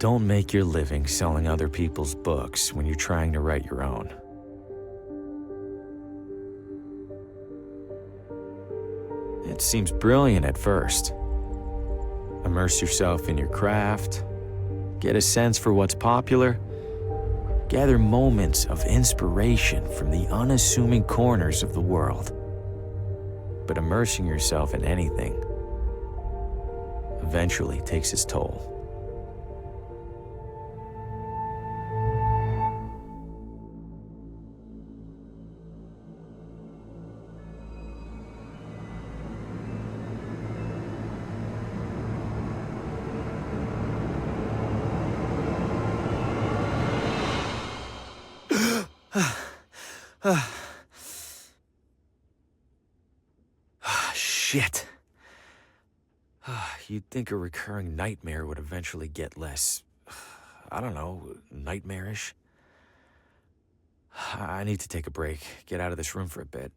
Don't make your living selling other people's books when you're trying to write your own. It seems brilliant at first. Immerse yourself in your craft, get a sense for what's popular, gather moments of inspiration from the unassuming corners of the world. But immersing yourself in anything eventually takes its toll. Shit. You'd think a recurring nightmare would eventually get less, I don't know, nightmarish. I need to take a break, get out of this room for a bit.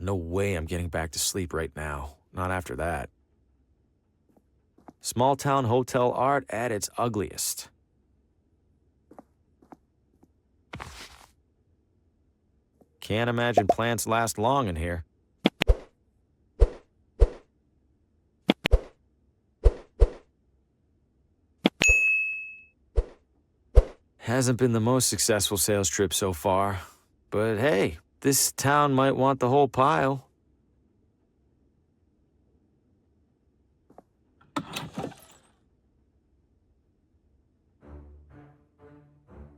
No way I'm getting back to sleep right now. Not after that. Small town hotel art at its ugliest. Can't imagine plants last long in here. Hasn't been the most successful sales trip so far, but hey, this town might want the whole pile.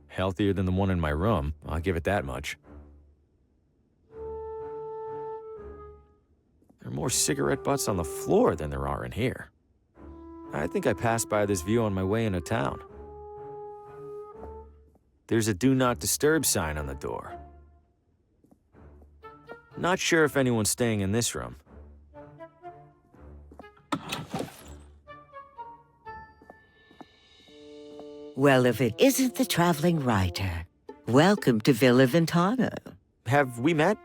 Healthier than the one in my room, I'll give it that much. There are more cigarette butts on the floor than there are in here. I think I passed by this view on my way into town. There's a Do Not Disturb sign on the door. Not sure if anyone's staying in this room. Well, if it isn't the traveling writer, welcome to Villa Ventana. Have we met?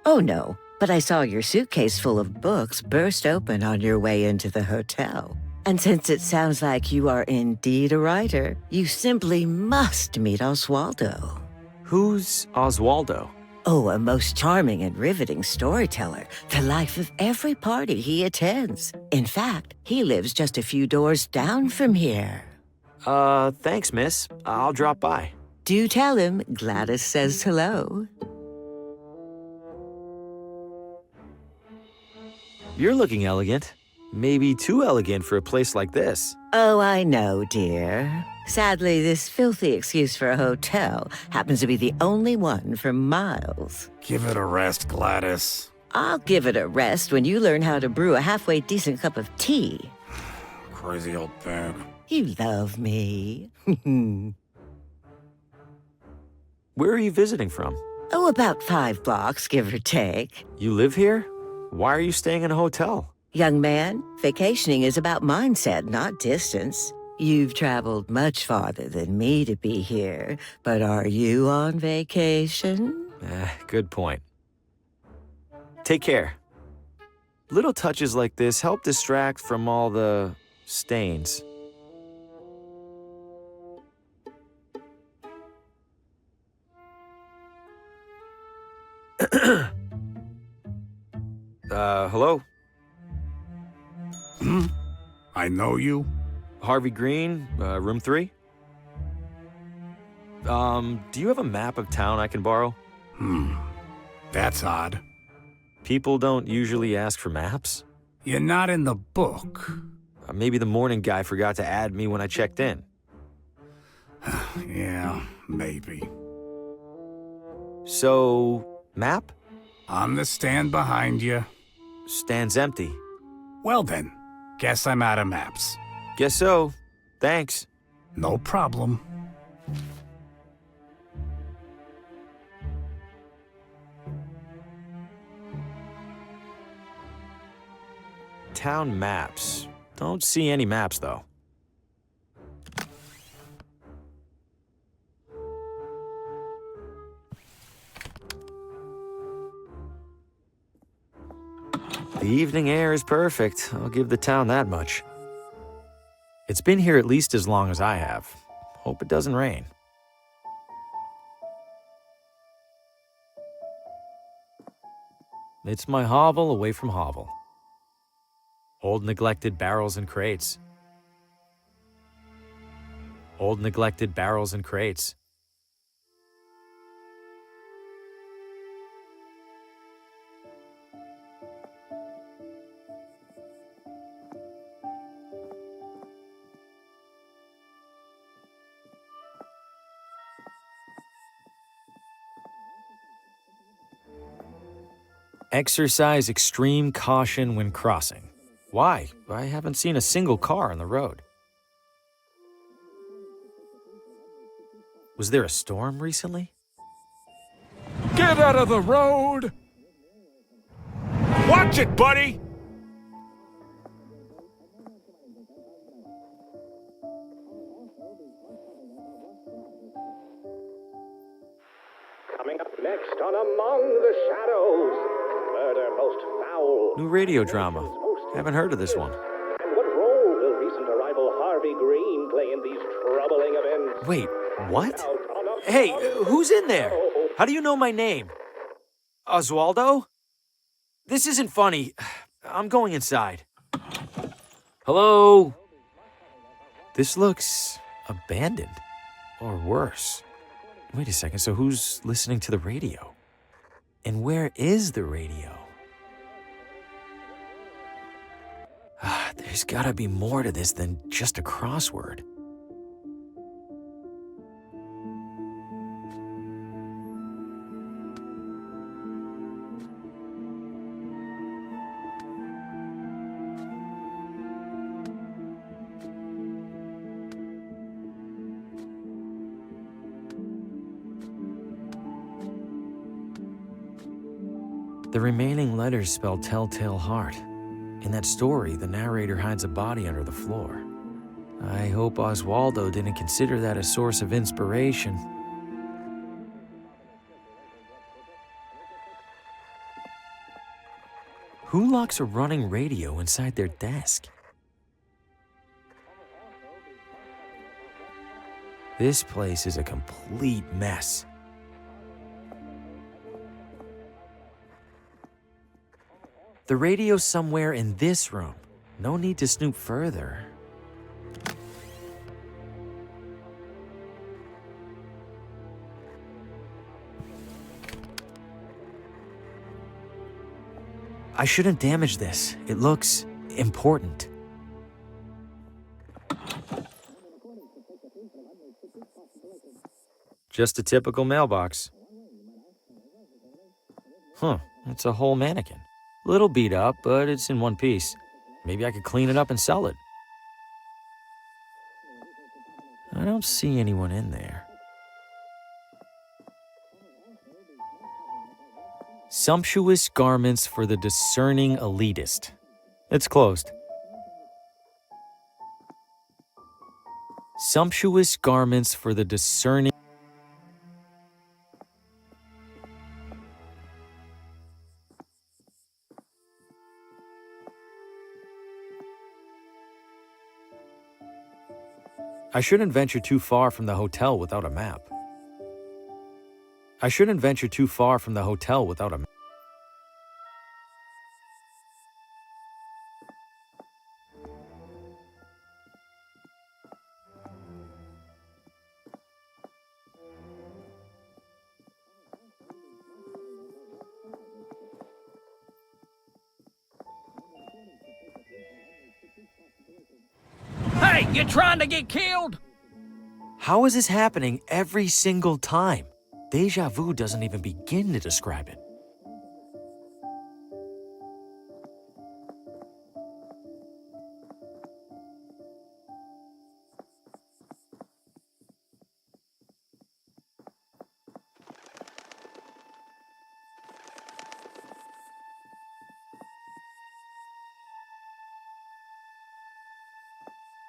Oh, no, but I saw your suitcase full of books burst open on your way into the hotel. And since it sounds like you are indeed a writer, you simply must meet Oswaldo. Who's Oswaldo? Oh, a most charming and riveting storyteller, the life of every party he attends. In fact, he lives just a few doors down from here. Thanks, miss. I'll drop by. Do tell him Gladys says hello. You're looking elegant. Maybe too elegant for a place like this. Oh, I know, dear. Sadly, this filthy excuse for a hotel happens to be the only one for miles. Give it a rest, Gladys. I'll give it a rest when you learn how to brew a halfway decent cup of tea. Crazy old thing. You love me. Where are you visiting from? Oh, about 5 blocks, give or take. You live here? Why are you staying in a hotel? Young man, vacationing is about mindset, not distance. You've traveled much farther than me to be here, but are you on vacation? Good point. Take care. Little touches like this help distract from all the stains. Hello? I know you. Harvey Green, room 3? Do you have a map of town I can borrow? That's odd. People don't usually ask for maps. You're not in the book. Maybe the morning guy forgot to add me when I checked in. Yeah, maybe. So, map? On the stand behind you. Stand's empty. Well then, guess I'm out of maps. Guess so. Thanks. No problem. Town maps. Don't see any maps, though. The evening air is perfect. I'll give the town that much. It's been here at least as long as I have. Hope it doesn't rain. It's my hovel away from hovel. Old neglected barrels and crates. Old neglected barrels and crates. Exercise extreme caution when crossing. Why? I haven't seen a single car on the road. Was there a storm recently? Get out of the road! Watch it, buddy! Coming up next on Among the Shadows, murder most foul. New radio drama. Haven't heard of this one. And what role will recent arrival Harvey Green play in these troubling events? Wait, what? Hey, who's in there? How do you know my name? Oswaldo? This isn't funny. I'm going inside. Hello? This looks abandoned. Or worse. Wait a second, so who's listening to the radio? And where is the radio? There's gotta be more to this than just a crossword. The remaining letters spell Telltale Heart. In that story, the narrator hides a body under the floor. I hope Oswaldo didn't consider that a source of inspiration. Who locks a running radio inside their desk? This place is a complete mess. The radio's somewhere in this room. No need to snoop further. I shouldn't damage this. It looks important. Just a typical mailbox. Huh, it's a whole mannequin. Little beat up, but it's in one piece. Maybe I could clean it up and sell it. I don't see anyone in there. Sumptuous garments for the discerning elitist. It's closed. Sumptuous garments for the discerning. I shouldn't venture too far from the hotel without a map. I shouldn't venture too far from the hotel without a map. Hey, you trying to get killed? How is this happening every single time? Deja vu doesn't even begin to describe it.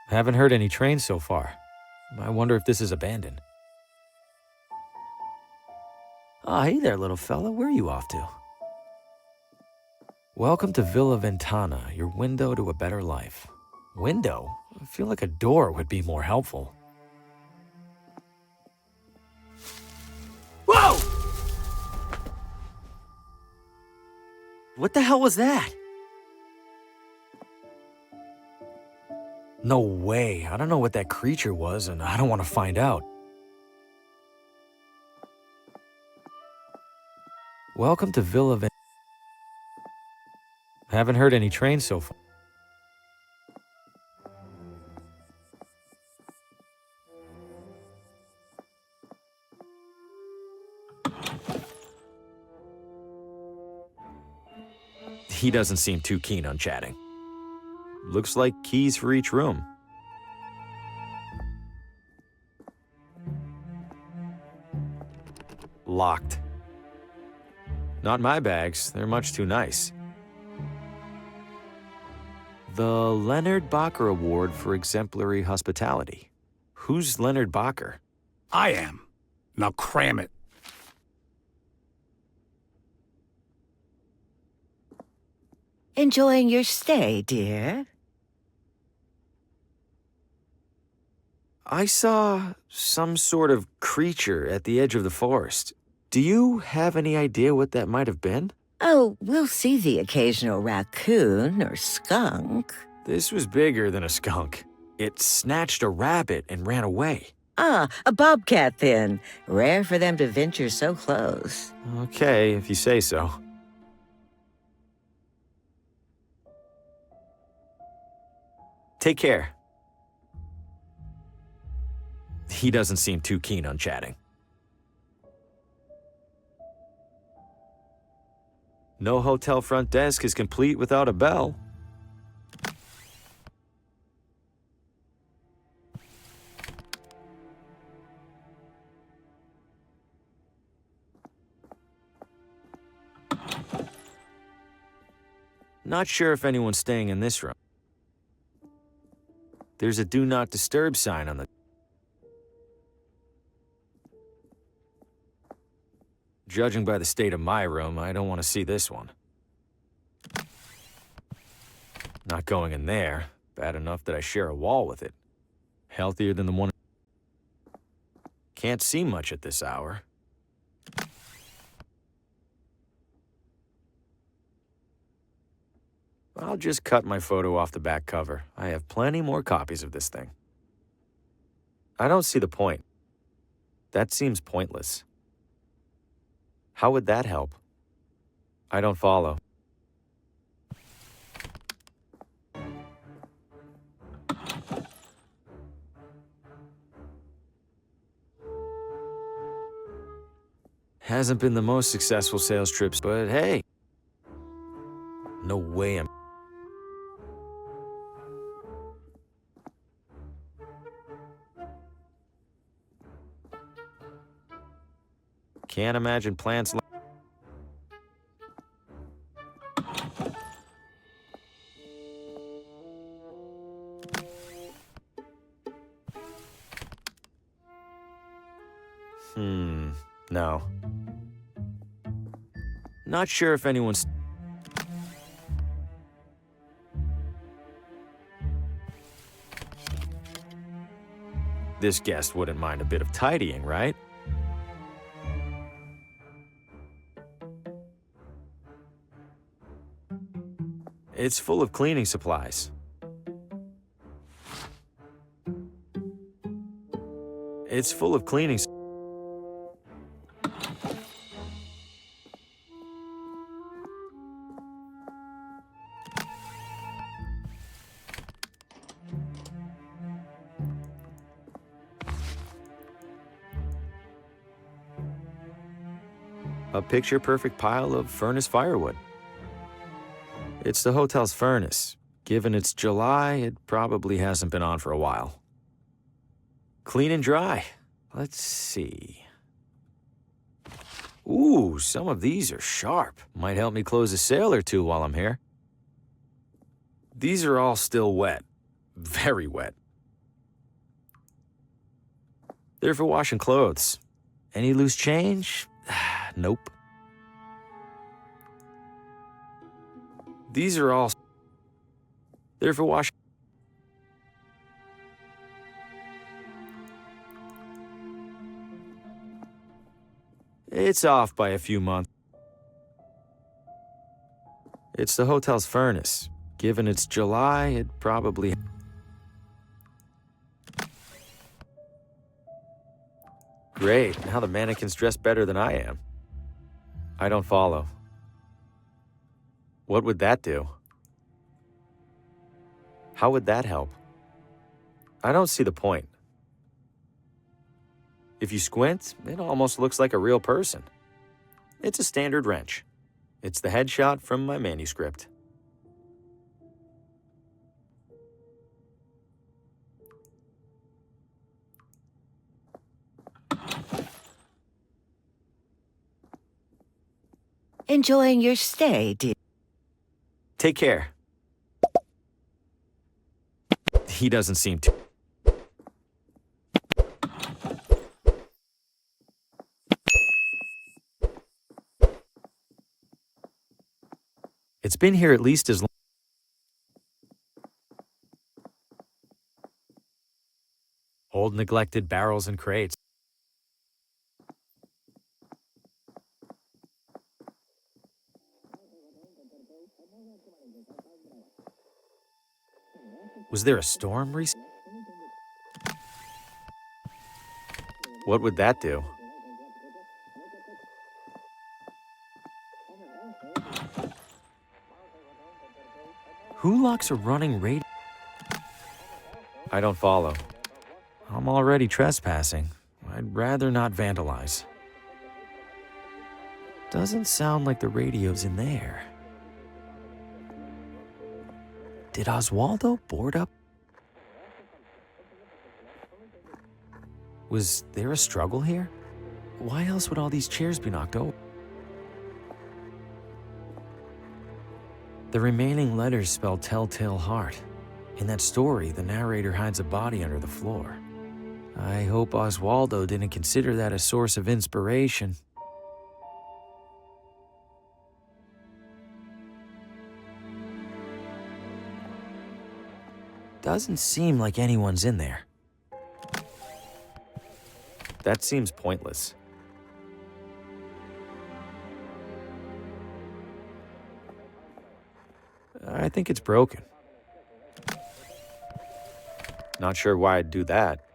Haven't heard any trains so far. I wonder if this is abandoned. Oh, hey there, little fella. Where are you off to? Welcome to Villa Ventana, your window to a better life. Window? I feel like a door would be more helpful. Whoa! What the hell was that? No way. I don't know what that creature was, and I don't want to find out. Welcome to Villa Ventana. Haven't heard any trains so far. He doesn't seem too keen on chatting. Looks like keys for each room. Locked. Not my bags, they're much too nice. The Leonard Bacher Award for Exemplary Hospitality. Who's Leonard Bacher? I am. Now cram it. Enjoying your stay, dear? I saw some sort of creature at the edge of the forest. Do you have any idea what that might have been? Oh, we'll see the occasional raccoon or skunk. This was bigger than a skunk. It snatched a rabbit and ran away. Ah, a bobcat then. Rare for them to venture so close. Okay, if you say so. Take care. He doesn't seem too keen on chatting. No hotel front desk is complete without a bell. Not sure if anyone's staying in this room. There's a do not disturb sign on the... Judging by the state of my room, I don't want to see this one. Not going in there. Bad enough that I share a wall with it. Healthier than the one... Can't see much at this hour. I'll just cut my photo off the back cover. I have plenty more copies of this thing. I don't see the point. That seems pointless. How would that help? I don't follow. Hasn't been the most successful sales trips, but hey. No way I'm... Can't imagine plants like... No. Not sure if anyone's... This guest wouldn't mind a bit of tidying, right? It's full of cleaning supplies. It's full of cleaning supplies. A picture-perfect pile of furnace firewood. It's the hotel's furnace. Given it's July, it probably hasn't been on for a while. Clean and dry. Let's see. Ooh, some of these are sharp. Might help me close a sale or two while I'm here. These are all still wet. Very wet. They're for washing clothes. Any loose change? Nope. These are all... They're for washing... It's off by a few months. It's the hotel's furnace. Given it's July, it probably... Great, now the mannequin's dressed better than I am. I don't follow. What would that do? How would that help? I don't see the point. If you squint, it almost looks like a real person. It's a standard wrench. It's the headshot from my manuscript. Enjoying your stay, dear? Take care. He doesn't seem to. It's been here at least as long. Old neglected barrels and crates. Was there a storm recently? What would that do? Who locks a running radio? I don't follow. I'm already trespassing. I'd rather not vandalize. Doesn't sound like the radio's in there. Did Oswaldo board up? Was there a struggle here? Why else would all these chairs be knocked over? The remaining letters spell Telltale Heart. In that story, the narrator hides a body under the floor. I hope Oswaldo didn't consider that a source of inspiration. Doesn't seem like anyone's in there. That seems pointless. I think it's broken. Not sure why I'd do that.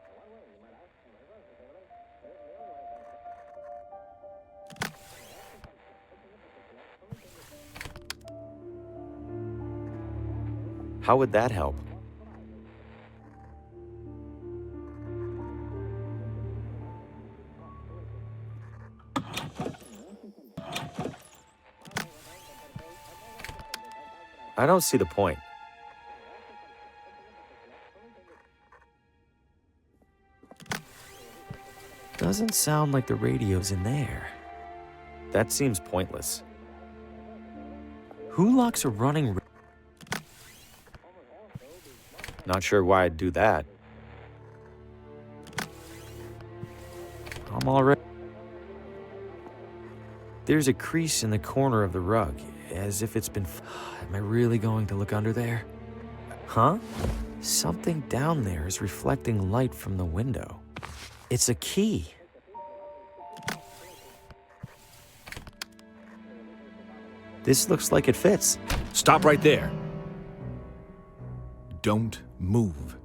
How would that help? I don't see the point. Doesn't sound like the radio's in there. That seems pointless. Who locks a running... Not sure why I'd do that. I'm already... There's a crease in the corner of the rug, as if it's been... Am I really going to look under there? Huh? Something down there is reflecting light from the window. It's a key. This looks like it fits. Stop right there. Don't move.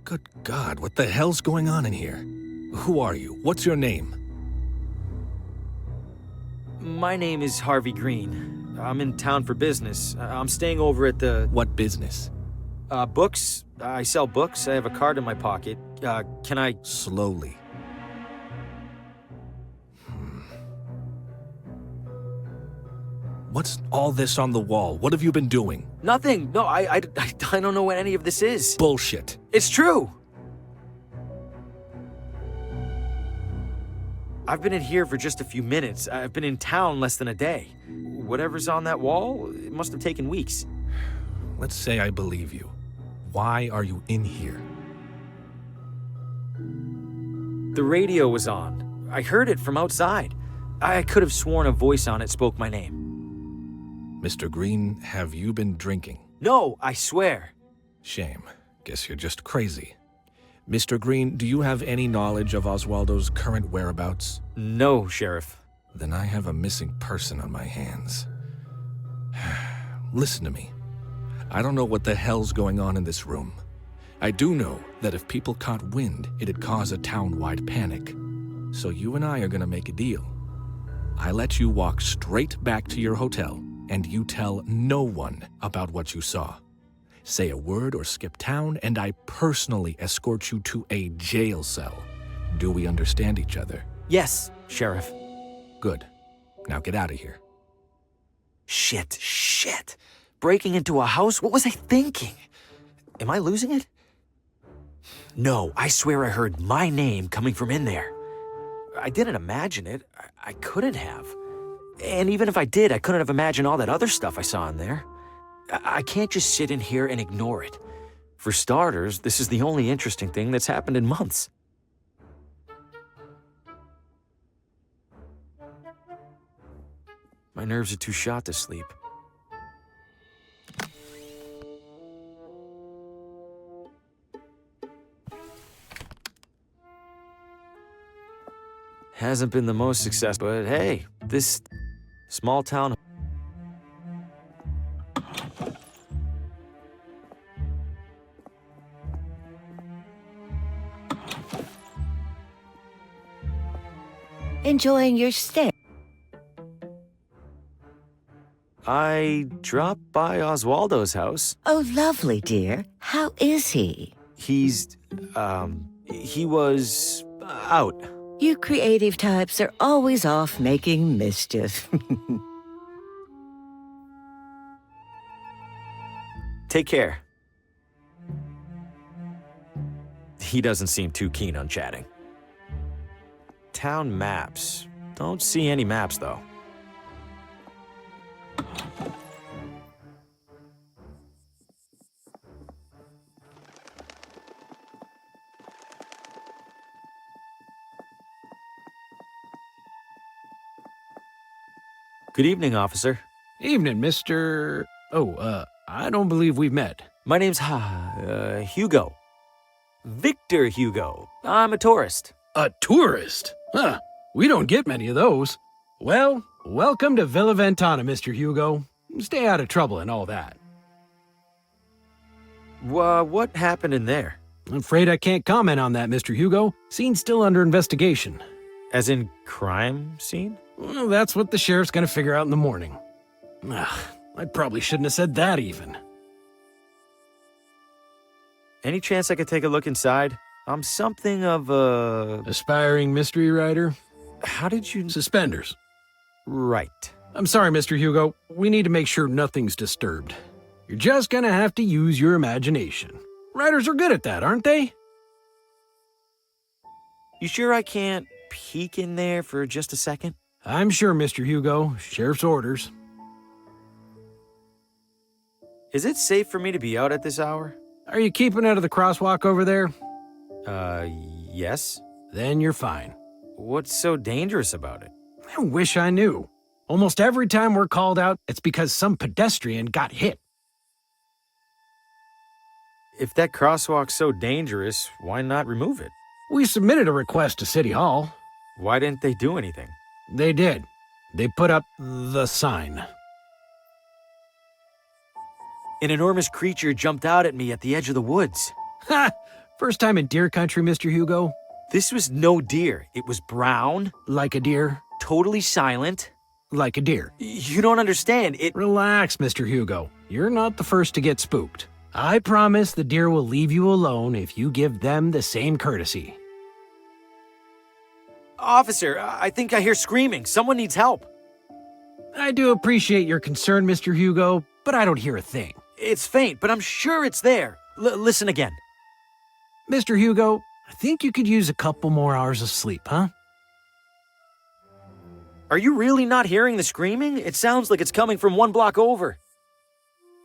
Good God, what the hell's going on in here? Who are you? What's your name? My name is Harvey Green. I'm in town for business. I'm staying over at the... What business? Books. I sell books. I have a card in my pocket. Can I... Slowly. What's all this on the wall? What have you been doing? Nothing. No, I don't know what any of this is. Bullshit. It's true. I've been in here for just a few minutes. I've been in town less than a day. Whatever's on that wall, it must have taken weeks. Let's say I believe you. Why are you in here? The radio was on. I heard it from outside. I could have sworn a voice on it spoke my name. Mr. Green, have you been drinking? No, I swear. Shame. Guess you're just crazy. Mr. Green, do you have any knowledge of Oswaldo's current whereabouts? No, Sheriff. Then I have a missing person on my hands. Listen to me. I don't know what the hell's going on in this room. I do know that if people caught wind, it'd cause a town-wide panic. So you and I are gonna make a deal. I let you walk straight back to your hotel, and you tell no one about what you saw. Say a word or skip town, and I personally escort you to a jail cell. Do we understand each other? Yes, Sheriff. Good. Now get out of here. Shit. Breaking into a house? What was I thinking? Am I losing it? No, I swear I heard my name coming from in there. I didn't imagine it. I couldn't have. And even if I did, I couldn't have imagined all that other stuff I saw in there. I can't just sit in here and ignore it. For starters, this is the only interesting thing that's happened in months. My nerves are too shot to sleep. Hasn't been the most successful, but hey, this small town... Enjoying your stay? I dropped by Oswaldo's house. Oh, lovely, dear. How is he? He was out. You creative types are always off making mischief. Take care. He doesn't seem too keen on chatting. Town maps. Don't see any maps, though. Good evening, officer. Evening, Mr. I don't believe we've met. My name's Hugo. Victor Hugo. I'm a tourist. A tourist? Huh. We don't get many of those. Well, welcome to Villa Ventana, Mr. Hugo. Stay out of trouble and all that. What happened in there? I'm afraid I can't comment on that, Mr. Hugo. Scene's still under investigation. As in crime scene? Well, that's what the sheriff's gonna figure out in the morning. I probably shouldn't have said that even. Any chance I could take a look inside? I'm something of a... Aspiring mystery writer? How did you... Suspenders. Right. I'm sorry, Mr. Hugo. We need to make sure nothing's disturbed. You're just gonna have to use your imagination. Writers are good at that, aren't they? You sure I can't peek in there for just a second? I'm sure, Mr. Hugo. Sheriff's orders. Is it safe for me to be out at this hour? Are you keeping out of the crosswalk over there? Yes. Then you're fine. What's so dangerous about it? I wish I knew. Almost every time we're called out, it's because some pedestrian got hit. If that crosswalk's so dangerous, why not remove it? We submitted a request to City Hall. Why didn't they do anything? They did. They put up the sign. An enormous creature jumped out at me at the edge of the woods. Ha! First time in deer country, Mr. Hugo? This was no deer. It was brown. Like a deer? Totally silent. Like a deer. You don't understand. Relax, Mr. Hugo. You're not the first to get spooked. I promise the deer will leave you alone if you give them the same courtesy. Officer, I think I hear screaming. Someone needs help. I do appreciate your concern, Mr. Hugo, but I don't hear a thing. It's faint, but I'm sure it's there. Listen again. Mr. Hugo, I think you could use a couple more hours of sleep, huh? Are you really not hearing the screaming? It sounds like it's coming from 1 block over.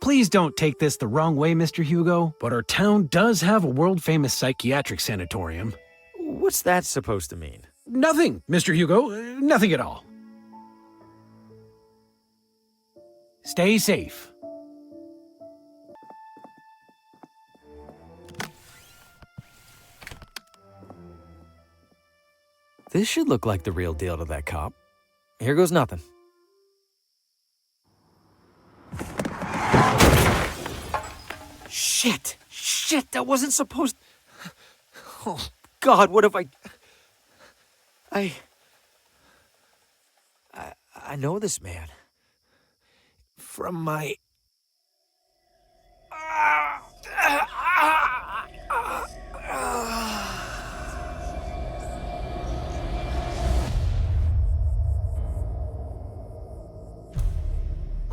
Please don't take this the wrong way, Mr. Hugo, but our town does have a world-famous psychiatric sanatorium. What's that supposed to mean? Nothing, Mr. Hugo. Nothing at all. Stay safe. This should look like the real deal to that cop. Here goes nothing. Shit, that wasn't supposed... Oh, God, what have I know this man. From my...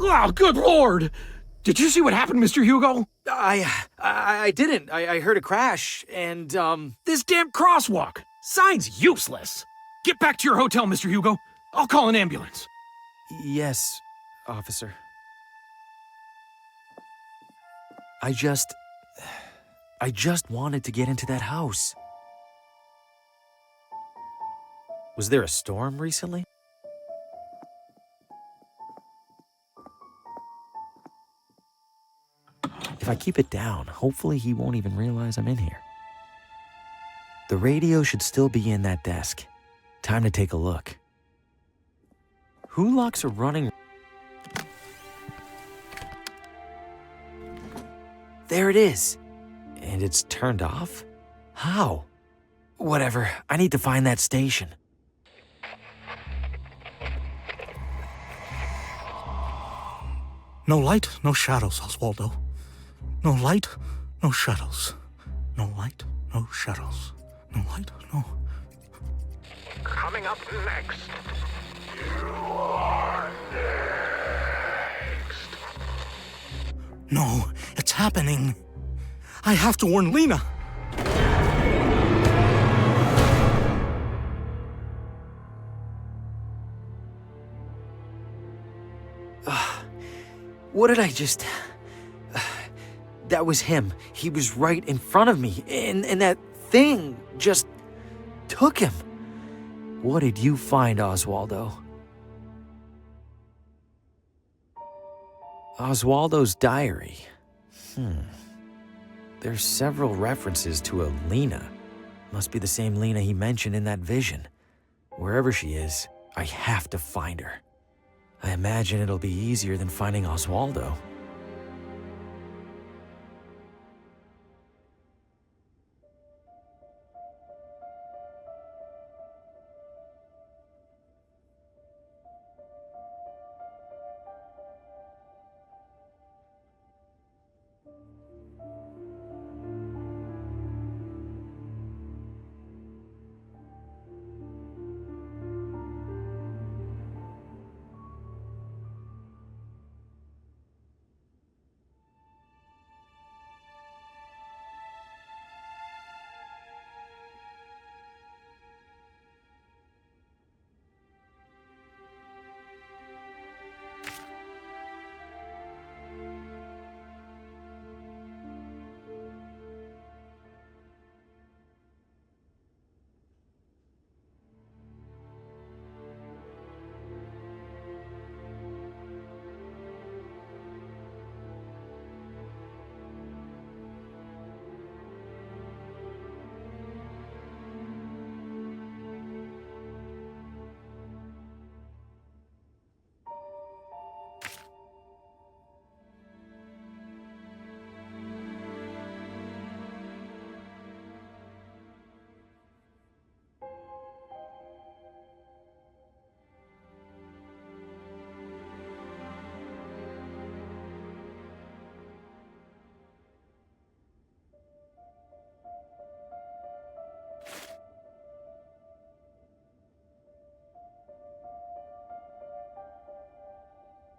Oh, good Lord! Did you see what happened, Mr. Hugo? I didn't. I heard a crash, and, This damn crosswalk! Sign's useless! Get back to your hotel, Mr. Hugo. I'll call an ambulance. Yes, officer. I just wanted to get into that house. Was there a storm recently? If I keep it down, hopefully he won't even realize I'm in here. The radio should still be in that desk. Time to take a look. Who locks a running... There it is. And it's turned off? How? Whatever, I need to find that station. No light, no shadows, Oswaldo. No light, no shadows. No light, no shadows. No light, no... Coming up next. You are next. No, it's happening. I have to warn Lena. What did I just... That was him. He was right in front of me, and that thing just took him. What did you find, Oswaldo? Oswaldo's diary. There's several references to a Lena. Must be the same Lena he mentioned in that vision. Wherever she is, I have to find her. I imagine it'll be easier than finding Oswaldo.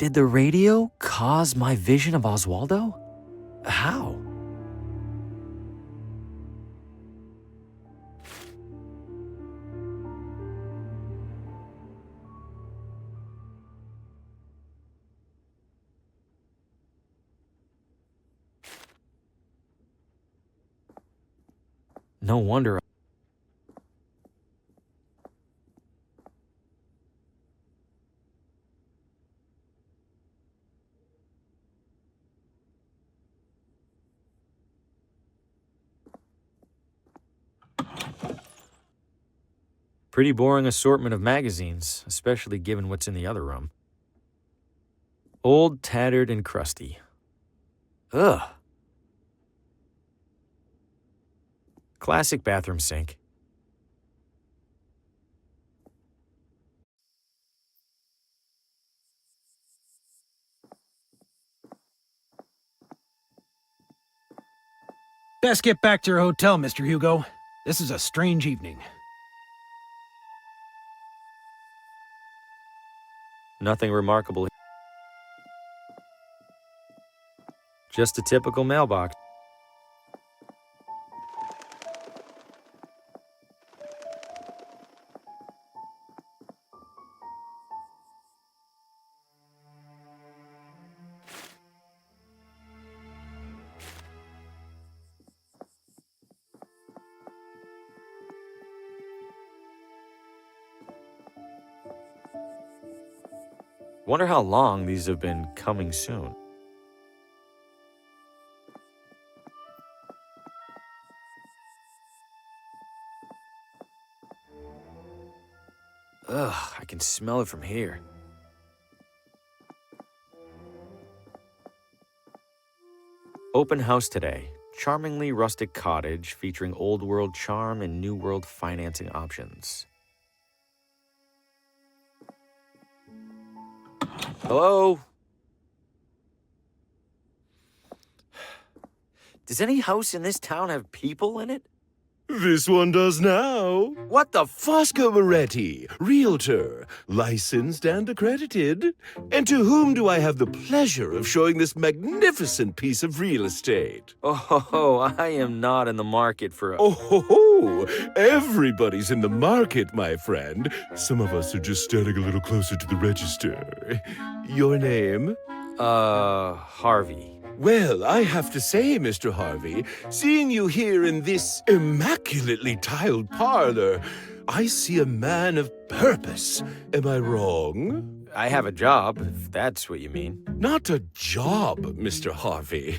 Did the radio cause my vision of Oswaldo? How? No wonder. Pretty boring assortment of magazines, especially given what's in the other room. Old, tattered, and crusty. Ugh. Classic bathroom sink. Best get back to your hotel, Mr. Hugo. This is a strange evening. Nothing remarkable. Just a typical mailbox. Wonder how long these have been coming soon. Ugh, I can smell it from here. Open house today. Charmingly rustic cottage featuring old world charm and new world financing options. Hello? Does any house in this town have people in it? This one does now. What the Fosco Moretti, realtor, licensed and accredited. And to whom do I have the pleasure of showing this magnificent piece of real estate? Oh, I am not in the market for a... Oh, ho, ho. Everybody's in the market, my friend. Some of us are just standing a little closer to the register. Your name? Harvey. Well, I have to say, Mr. Harvey, seeing you here in this immaculately tiled parlor, I see a man of purpose. Am I wrong? I have a job, if that's what you mean. Not a job, Mr. Harvey.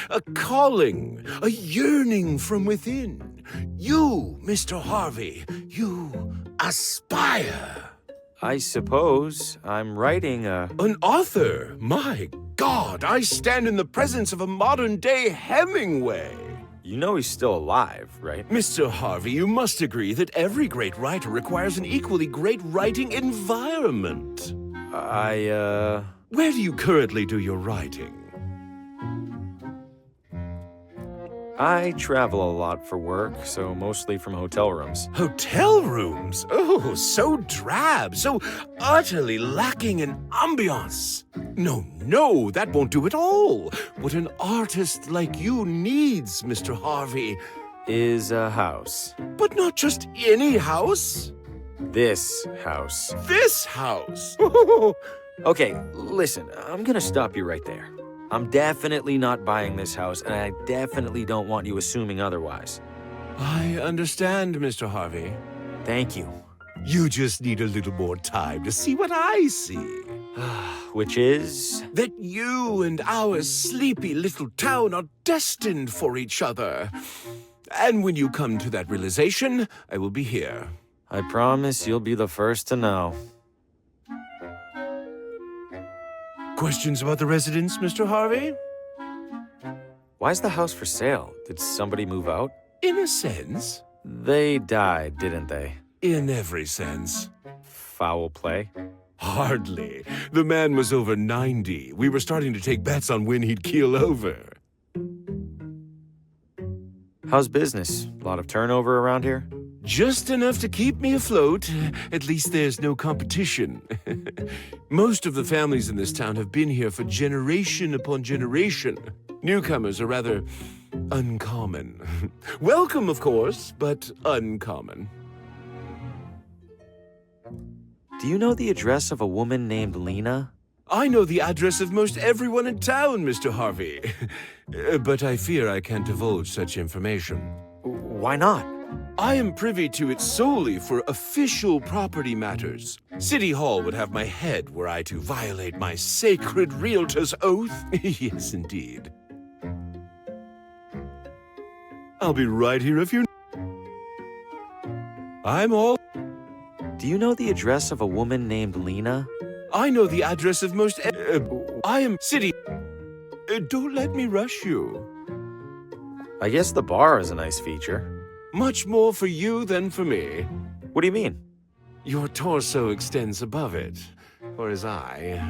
A calling, a yearning from within. You, Mr. Harvey, you aspire. I suppose I'm writing a... An author? My God, I stand in the presence of a modern-day Hemingway. You know he's still alive, right? Mr. Harvey, you must agree that every great writer requires an equally great writing environment. Where do you currently do your writing? I travel a lot for work, so mostly from hotel rooms. Hotel rooms? Oh, so drab, so utterly lacking in ambiance. No, that won't do at all. What an artist like you needs, Mr. Harvey, Is a house. but not just any house. This house. This house. Okay, listen, I'm gonna stop you right there. I'm definitely not buying this house, and I definitely don't want you assuming otherwise. I understand, Mr. Harvey. Thank you. You just need a little more time to see what I see. Which is... That you and our sleepy little town are destined for each other. And when you come to that realization, I will be here. I promise you'll be the first to know. Questions about the residence, Mr. Harvey? Why's the house for sale? Did somebody move out? In a sense. They died, didn't they? In every sense. Foul play? Hardly. The man was over 90. We were starting to take bets on when he'd keel over. How's business? A lot of turnover around here? Just enough to keep me afloat. At least there's no competition. Most of the families in this town have been here for generation upon generation. Newcomers are rather uncommon. Welcome, of course, but uncommon. Do you know the address of a woman named Lena? I know the address of most everyone in town, Mr. Harvey. But I fear I can't divulge such information. Why not? I am privy to it solely for official property matters. City Hall would have my head were I to violate my sacred realtor's oath. Yes, indeed. I'll be right here if you... I'm all... Do you know the address of a woman named Lena? I know the address of most... I am city... don't let me rush you. I guess the bar is a nice feature. Much more for you than for me. What do you mean? Your torso extends above it, whereas I...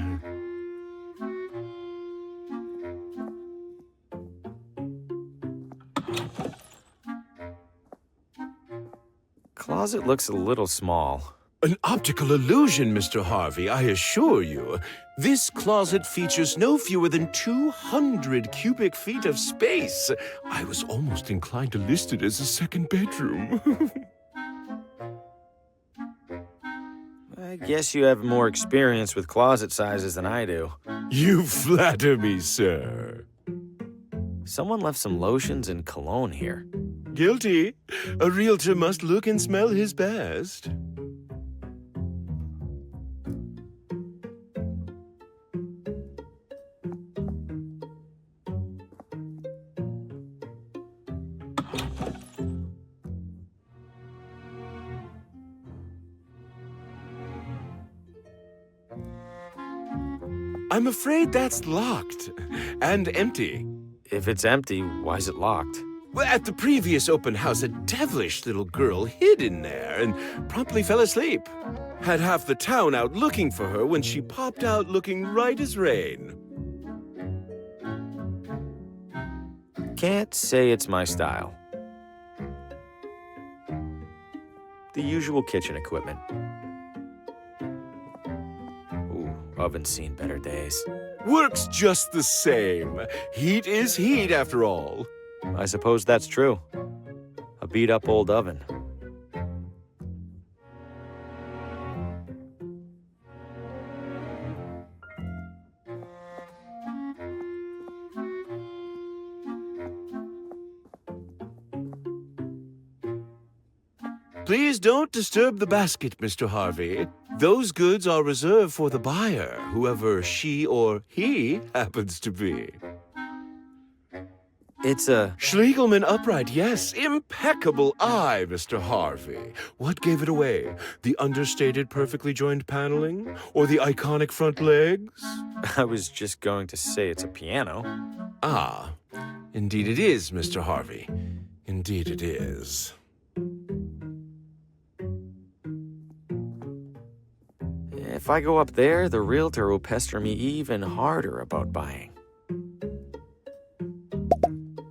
Closet looks a little small. An optical illusion, Mr. Harvey, I assure you. This closet features no fewer than 200 cubic feet of space. I was almost inclined to list it as a second bedroom. I guess you have more experience with closet sizes than I do. You flatter me, sir. Someone left some lotions and cologne here. Guilty. A realtor must look and smell his best. I'm afraid that's locked and empty. If it's empty, why is it locked? Well, at the previous open house, a devilish little girl hid in there and promptly fell asleep. Had half the town out looking for her when she popped out looking right as rain. Can't say it's my style. The usual kitchen equipment. Ooh, oven's seen better days. Works just the same. Heat is heat, after all. I suppose that's true. A beat-up old oven. Please don't disturb the basket, Mr. Harvey. Those goods are reserved for the buyer, whoever she or he happens to be. It's a... Schlegelman upright, yes. Impeccable eye, Mr. Harvey. What gave it away? The understated, perfectly joined paneling? Or the iconic front legs? I was just going to say it's a piano. Ah, indeed it is, Mr. Harvey. Indeed it is. If I go up there, the realtor will pester me even harder about buying.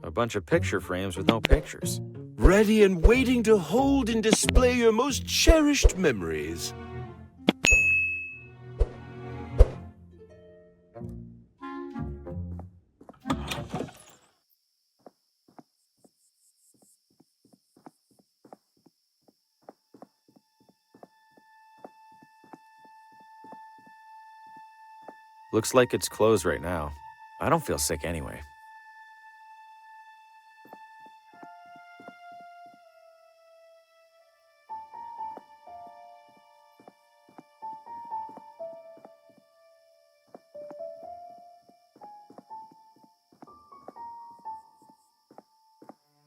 A bunch of picture frames with no pictures. Ready and waiting to hold and display your most cherished memories. Looks like it's closed right now. I don't feel sick anyway.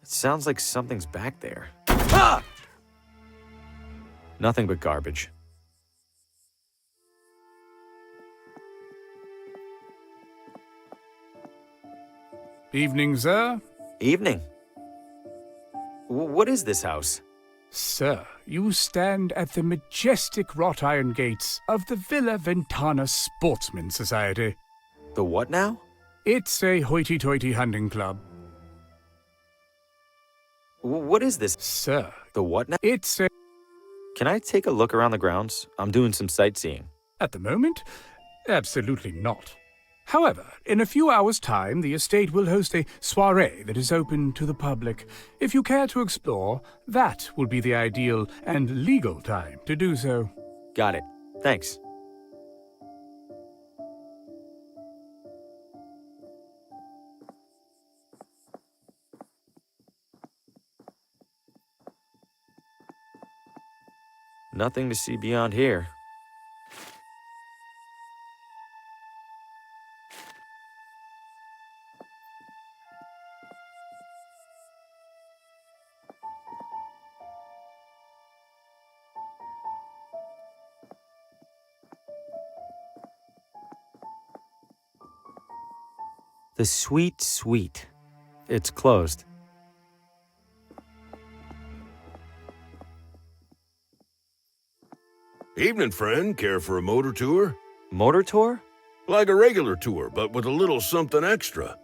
It sounds like something's back there. Ah! Nothing but garbage. Evening, sir. Evening. What is this house? Sir, you stand at the majestic wrought iron gates of the Villa Ventana Sportsman Society. The what now? It's a hoity-toity hunting club. What is this? Sir, The what now? it's a... Can I take a look around the grounds? I'm doing some sightseeing. At the moment, absolutely not. However, in a few hours' time, the estate will host a soirée that is open to the public. If you care to explore, that will be the ideal and legal time to do so. Got it. Thanks. Nothing to see beyond here. The Sweet Sweet. It's closed. Evening, friend. Care for a motor tour? Motor tour? Like a regular tour, but with a little something extra.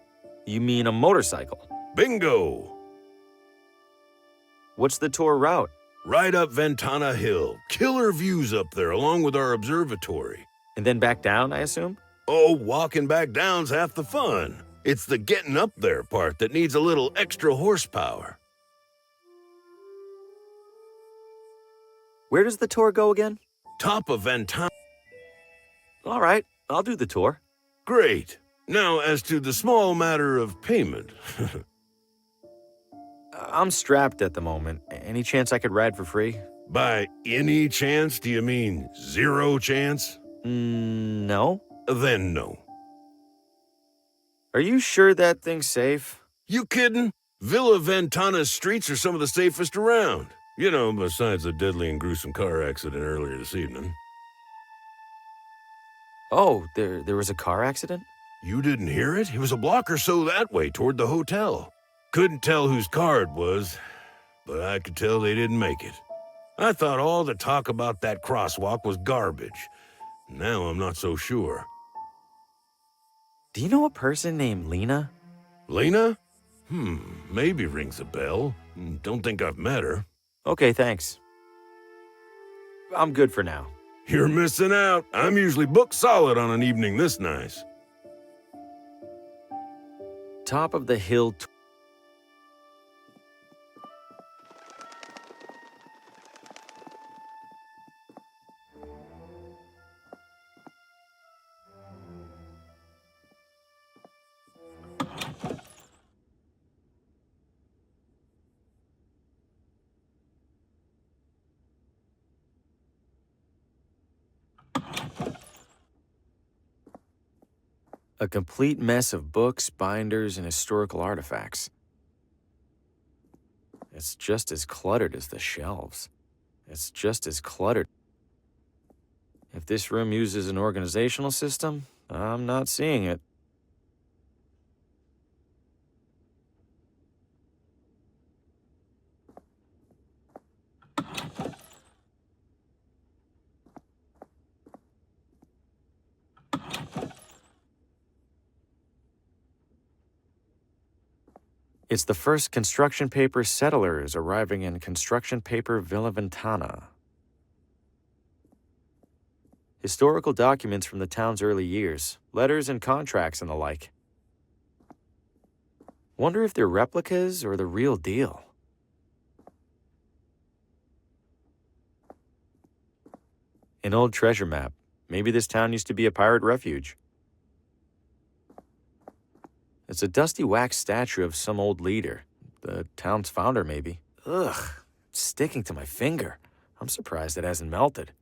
You mean a motorcycle? Bingo! What's the tour route? Right up Ventana Hill. Killer views up there, along with our observatory. And then back down, I assume? Oh, walking back down's half the fun. It's the getting up there part that needs a little extra horsepower. Where does the tour go again? Top of Ventana. All right, I'll do the tour. Great. Now, as to the small matter of payment. I'm strapped at the moment. Any chance I could ride for free? By any chance, do you mean zero chance? No. Then no. Are you sure that thing's safe? You kidding? Villa Ventana's streets are some of the safest around. You know, besides the deadly and gruesome car accident earlier this evening. Oh, there was a car accident? You didn't hear it? It was a block or so that way, toward the hotel. Couldn't tell whose car it was, but I could tell they didn't make it. I thought all the talk about that crosswalk was garbage. Now I'm not so sure. Do you know a person named Lena? Lena? Maybe rings a bell. Don't think I've met her. Okay, thanks. I'm good for now. You're missing out. I'm usually booked solid on an evening this nice. Top of the hill. A complete mess of books, binders, and historical artifacts. It's just as cluttered as the shelves. It's just as cluttered. If this room uses an organizational system, I'm not seeing it. It's the first construction paper settlers arriving in construction paper Villa Ventana. Historical documents from the town's early years, letters and contracts and the like. Wonder if they're replicas or the real deal. An old treasure map. Maybe this town used to be a pirate refuge. It's a dusty wax statue of some old leader. The town's founder, maybe. Ugh, it's sticking to my finger. I'm surprised it hasn't melted.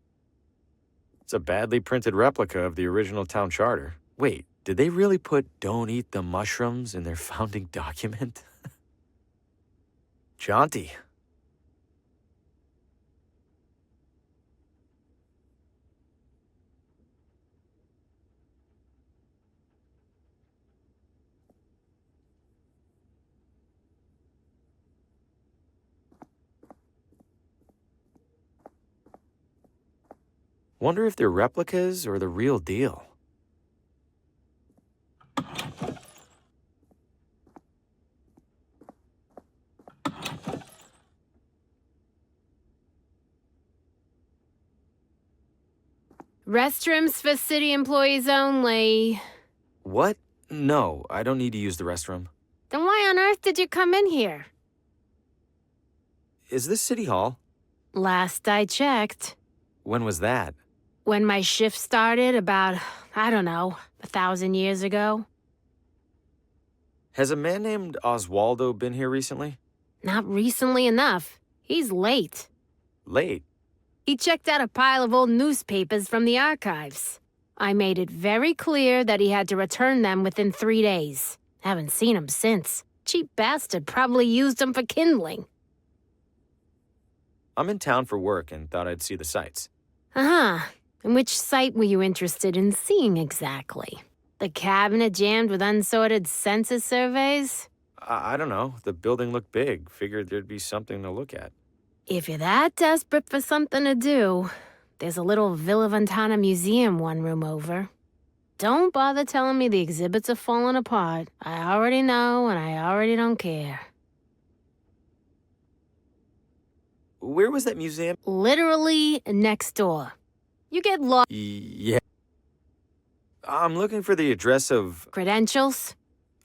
It's a badly printed replica of the original town charter. Wait, did they really put "Don't eat the mushrooms" in their founding document? Jaunty. Wonder if they're replicas or the real deal. Restrooms for city employees only. What? No, I don't need to use the restroom. Then why on earth did you come in here? Is this City Hall? Last I checked. When was that? When my shift started about, I don't know, 1,000 years ago. Has a man named Oswaldo been here recently? Not recently enough. He's late. Late? He checked out a pile of old newspapers from the archives. I made it very clear that he had to return them within 3 days. Haven't seen him since. Cheap bastard probably used them for kindling. I'm in town for work and thought I'd see the sights. Uh-huh. And which site were you interested in seeing exactly? The cabinet jammed with unsorted census surveys? I don't know. The building looked big. Figured there'd be something to look at. If you're that desperate for something to do, there's a little Villa Ventana museum 1 room over. Don't bother telling me the exhibits are falling apart. I already know, and I already don't care. Where was that museum? Literally next door. You get lost. Yeah. I'm looking for the address of... Credentials?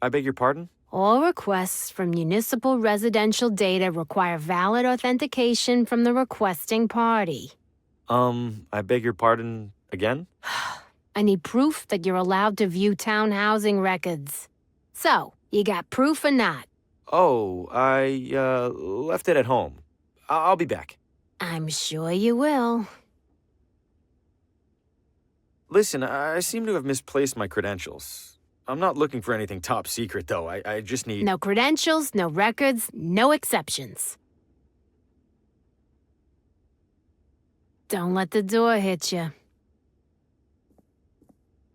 I beg your pardon? All requests for municipal residential data require valid authentication from the requesting party. I beg your pardon again? I need proof that you're allowed to view town housing records. So, you got proof or not? Oh, I, left it at home. I'll be back. I'm sure you will. Listen, I seem to have misplaced my credentials. I'm not looking for anything top secret, though. I just need... No credentials, no records, no exceptions. Don't let the door hit you.